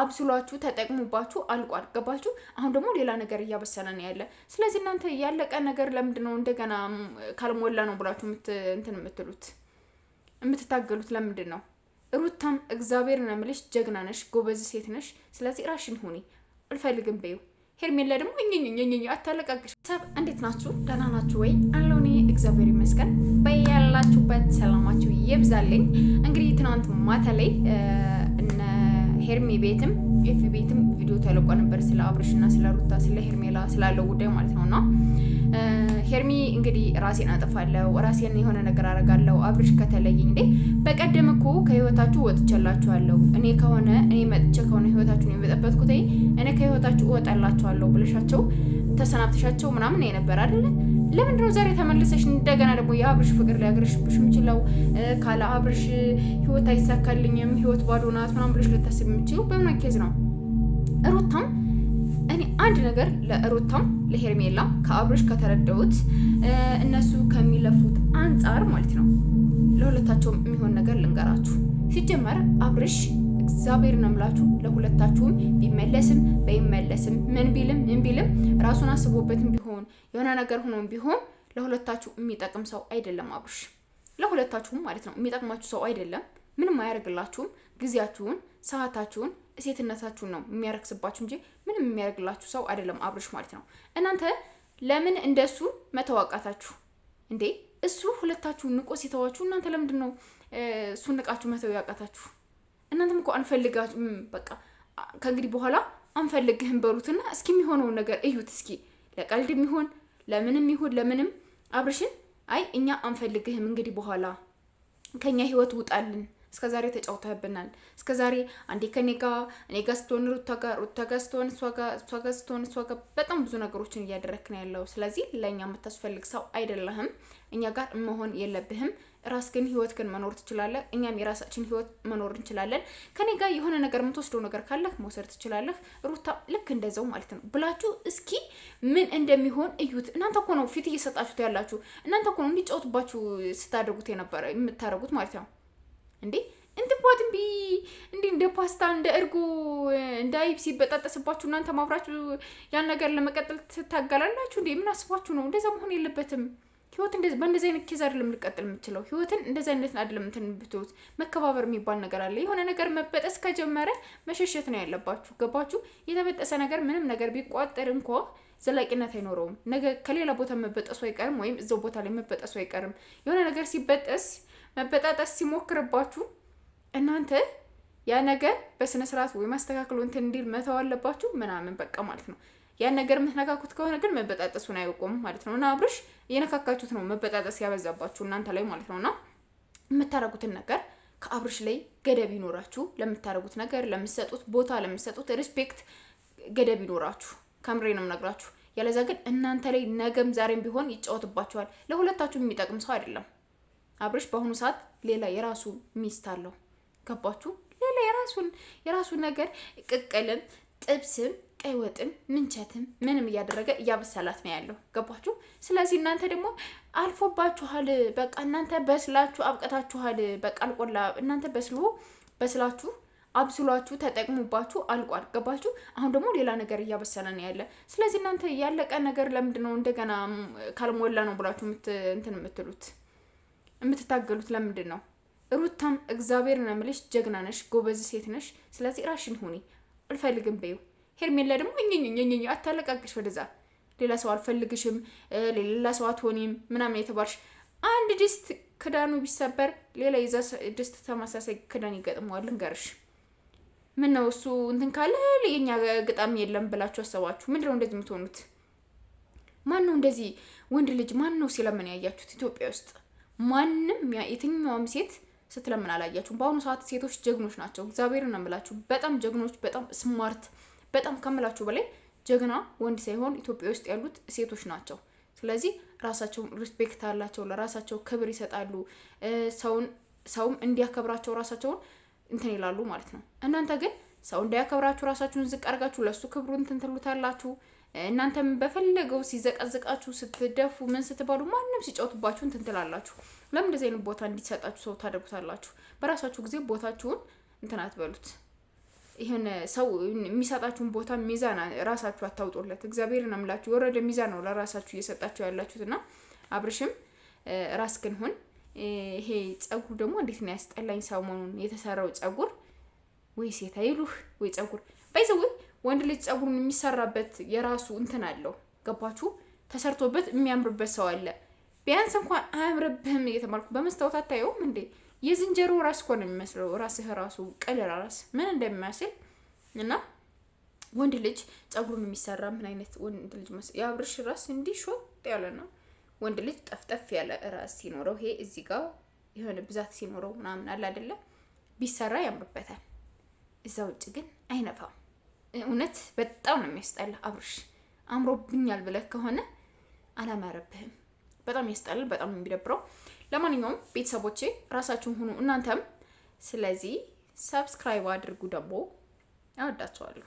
አብስሏችሁ ተጠቅሙባችሁ አልቋል። ገባችሁ? አሁን ደግሞ ሌላ ነገር እያበሰለን ያለ። ስለዚህ እናንተ ያለቀ ነገር ለምንድነው እንደገና ካልሞላ ነው ብላችሁ እንትን የምትታገሉት ለምንድን ነው? ሩታም እግዚአብሔርን አምልሽ ጀግና ነሽ፣ ጎበዝ ሴት ነሽ። ስለዚህ ራሽን ሁኒ፣ አልፈልግም በዩ። ሄርሜላ ደግሞ እኝኝኝኝኝ አታለቃቅሽ። ሰብ እንዴት ናችሁ? ደህና ናችሁ ወይ? አለው እኔ እግዚአብሔር ይመስገን። በያላችሁበት ሰላማችሁ ይብዛልኝ። እንግዲህ ትናንት ማታ ላይ እነ ሄርሜ ቤትም ኤፍ ቤትም ቪዲዮ ተለቆ ነበር ስለ አብርሽና ስለ ሩታ ስለ ሄርሜላ ስላለው ጉዳይ ማለት ነውና ሄርሚ እንግዲህ ራሴን አጠፋለሁ፣ ራሴን የሆነ ነገር አረጋለሁ አብርሽ ከተለየኝ እንዴ በቀደም እኮ ከህይወታችሁ ወጥቻላችኋለሁ፣ እኔ መጥቼ ከሆነ ህይወታችሁን የበጠበጥኩት እኔ ከህይወታችሁ እወጣላችኋለሁ ብለሻቸው ተሰናብተሻቸው ምናምን ነበር አይደል? ለምንድን ነው ዛሬ ተመልሰሽ እንደገና ደግሞ የአብርሽ ፍቅር ሊያገረሽብሽ የምችለው? ካለ አብርሽ ህይወት አይሳካልኝም፣ ህይወት ባዶ ናት ምናምን ብለሽ ልታስብ የምችለው በምን ኬዝ ነው? ሩታም እኔ አንድ ነገር ለሩታም ለሄርሜላ ከአብርሽ ከተረዳሁት እነሱ ከሚለፉት አንጻር ማለት ነው ለሁለታቸውም የሚሆን ነገር ልንገራችሁ። ሲጀመር አብርሽ እግዚአብሔርን አምላችሁ ለሁለታችሁም ቢመለስም በይመለስም ምን ቢልም ራሱን አስቦበትም ቢሆን የሆነ ነገር ሆኖም ቢሆን ለሁለታችሁ የሚጠቅም ሰው አይደለም። አብርሽ ለሁለታችሁም ማለት ነው የሚጠቅማችሁ ሰው አይደለም። ምንም አያደርግላችሁም። ጊዜያችሁን፣ ሰዓታችሁን፣ ሴትነታችሁን ነው የሚያረክስባችሁ እንጂ ምንም የሚያደርግላችሁ ሰው አይደለም አብርሽ ማለት ነው። እናንተ ለምን እንደሱ መተዋቃታችሁ እንዴ? እሱ ሁለታችሁን ንቆ ሲተዋችሁ እናንተ ለምንድን ነው እሱን ንቃችሁ መተው ያቃታችሁ? እናንተም እኮ አንፈልጋችሁም። በቃ ከእንግዲህ በኋላ አንፈልግህም በሉትና እስኪ የሚሆነውን ነገር እዩት። እስኪ ለቀልድም ይሁን ለምንም አብርሽን አይ እኛ አንፈልግህም እንግዲህ በኋላ ከኛ ህይወት ውጣልን። እስከዛሬ ተጫውተህብናል። እስከዛሬ አንዴ ከኔ ጋር ስትሆን ሩታ ጋር ስትሆን እሷ ጋር በጣም ብዙ ነገሮችን እያደረክን ያለው። ስለዚህ ለእኛ የምታስፈልግ ሰው አይደለህም። እኛ ጋር መሆን የለብህም። ራስህን ህይወትህን መኖር ትችላለህ። እኛም የራሳችን ህይወት መኖር እንችላለን። ከኔ ጋር የሆነ ነገር የምትወስደው ነገር ካለህ መውሰድ ትችላለህ። ሩታ ልክ እንደዛው ማለት ነው ብላችሁ እስኪ ምን እንደሚሆን እዩት። እናንተ እኮ ነው ፊት እየሰጣችሁት ያላችሁ። እናንተ እኮ ነው እንዲጫወቱባችሁ ስታደርጉት የምታደርጉት ማለት ነው። እንዴ እንትባት እንደ ፓስታ እንደ እርጎ እንደ አይብ ሲበጣጠስባችሁ እናንተ ማብራችሁ ያን ነገር ለመቀጠል ትታገላላችሁ እንዴ? ምን አስባችሁ ነው? እንደዛ መሆን የለበትም። ህይወት በእንደዚህ አይነት ኬዝ አይደለም ልቀጥል የምትችለው። ህይወትን እንደዚህ አይነት አይደለም እንትን ብትሉት። መከባበር የሚባል ነገር አለ። የሆነ ነገር መበጠስ ከጀመረ መሸሸት ነው ያለባችሁ። ገባችሁ? የተበጠሰ ነገር ምንም ነገር ቢቋጠር እንኳ ዘላቂነት አይኖረውም። ነገ ከሌላ ቦታ መበጠሱ አይቀርም፣ ወይም እዛው ቦታ ላይ መበጠሱ አይቀርም። የሆነ ነገር ሲበጠስ መበጣጠስ ሲሞክርባችሁ እናንተ ያ ነገር በስነ ስርዓት ወይ ማስተካከል እንትን እንዲል መተው አለባችሁ ምናምን በቃ ማለት ነው። ያን ነገር የምትነካኩት ከሆነ ግን መበጣጠሱን አይቆም ማለት ነው። እና አብርሽ እየነካካችሁት ነው መበጣጠስ ያበዛባችሁ እናንተ ላይ ማለት ነውና የምታረጉትን ነገር ከአብርሽ ላይ ገደብ ይኖራችሁ። ለምታረጉት ነገር፣ ለምትሰጡት ቦታ፣ ለምትሰጡት ሪስፔክት ገደብ ይኖራችሁ። ከምሬ ነው የምነግራችሁ። ያለዛ ግን እናንተ ላይ ነገም ዛሬም ቢሆን ይጫወትባችኋል። ለሁለታችሁ የሚጠቅም ሰው አይደለም አብርሽ። በአሁኑ ሰዓት ሌላ የራሱ ሚስት አለው። ገባችሁ? ሌላ የራሱን ነገር ቅቅልም፣ ጥብስም፣ ቀይ ወጥም፣ ምንቸትም ምንም እያደረገ እያበሰላት ነው ያለው። ገባችሁ? ስለዚህ እናንተ ደግሞ አልፎባችኋል። በቃ እናንተ በስላችሁ አብቀታችኋል። በቃ አልቆላ። እናንተ በስላችሁ አብስሏችሁ ተጠቅሙባችሁ አልቋል። ገባችሁ? አሁን ደግሞ ሌላ ነገር እያበሰለ ነው ያለ። ስለዚህ እናንተ ያለቀ ነገር ለምንድን ነው እንደገና ካልሞላ ነው ብላችሁ የምትታገሉት ለምንድን ነው? ሩታም እግዚአብሔርን አምልሽ ጀግና ነሽ፣ ጎበዝ ሴት ነሽ። ስለዚህ ራሽን ሁኒ፣ አልፈልግም በዩ። ሄርሜላ ደግሞ እኝኝኝኝኝ አታለቃቅሽ ወደዛ። ሌላ ሰው አልፈልግሽም፣ ሌላ ሰው አትሆኒም ምናምን የተባልሽ አንድ ድስት ክዳኑ ቢሰበር ሌላ የዛ ድስት ተመሳሳይ ክዳን ይገጥመዋል። እንገርሽ ምን ነው እሱ እንትን ካለ የኛ ግጣም የለም ብላችሁ አሰባችሁ? ምንድነው እንደዚህ የምትሆኑት? ማን ነው እንደዚህ ወንድ ልጅ ማን ነው ሲለምን ያያችሁት ኢትዮጵያ ውስጥ? ማንም የትኛውም ሴት ስትለምን አላያችሁም። በአሁኑ ሰዓት ሴቶች ጀግኖች ናቸው። እግዚአብሔርን ነው የምላችሁ። በጣም ጀግኖች፣ በጣም ስማርት፣ በጣም ከምላችሁ በላይ ጀግና ወንድ ሳይሆን ኢትዮጵያ ውስጥ ያሉት ሴቶች ናቸው። ስለዚህ ራሳቸውን ሪስፔክት አላቸው፣ ለራሳቸው ክብር ይሰጣሉ። ሰውም እንዲያከብራቸው ራሳቸውን እንትን ይላሉ ማለት ነው። እናንተ ግን ሰው እንዲያከብራችሁ ራሳችሁን ዝቅ አድርጋችሁ ለሱ ክብሩን እንትን ትሉታላችሁ። እናንተም በፈለገው ሲዘቀዝቃችሁ ስትደፉ ምን ስትባሉ ማንንም ሲጫወቱባችሁ እንትን ትላላችሁ። ለምን እንደዚህ አይነት ቦታ እንዲሰጣችሁ ሰው ታደርጉታላችሁ? በራሳችሁ ጊዜ ቦታችሁን እንትን አትበሉት። ይሄን ሰው የሚሰጣችሁን ቦታ ሚዛን ራሳችሁ አታውጡለት። እግዚአብሔርን አምላችሁ ወረደ ሚዛን ነው ለራሳችሁ እየሰጣችሁ ያላችሁትና አብርሽም ራስክን ሁን። ይሄ ጸጉር ደግሞ እንዴት ነው ያስጠላኝ ሰሞኑን የተሰራው ጸጉር። ወይ ሴት አይሉህ ወይ ጸጉር ባይዘው ወንድ ልጅ ጸጉሩን የሚሰራበት የራሱ እንትን አለው። ገባችሁ? ተሰርቶበት የሚያምርበት ሰው አለ። ቢያንስ እንኳን አያምርብህም እየተባልኩ በመስታወት አታየውም እንዴ? የዝንጀሮ ራስ እኮ ነው የሚመስለው። ራስህ ራሱ ቀለል ራስ ምን እንደሚመስል እና ወንድ ልጅ ጸጉሩን የሚሰራ ምን አይነት ወንድ ልጅ መስል? የአብርሽ ራስ እንዲህ ሾጥ ያለ ነው። ወንድ ልጅ ጠፍጠፍ ያለ ራስ ሲኖረው ይሄ እዚህ ጋር የሆነ ብዛት ሲኖረው ምናምን አለ አይደለ? ቢሰራ ያምርበታል። እዛ ውጭ ግን አይነፋም። እውነት በጣም ነው የሚያስጠላ። አብርሽ አምሮብኛል ብለህ ከሆነ አላማረብህም። በጣም ያስጠላል። በጣም የሚደብረው። ለማንኛውም ቤተሰቦቼ ራሳችሁን ሁኑ እናንተም። ስለዚህ ሰብስክራይብ አድርጉ። ደግሞ አወዳችኋለሁ።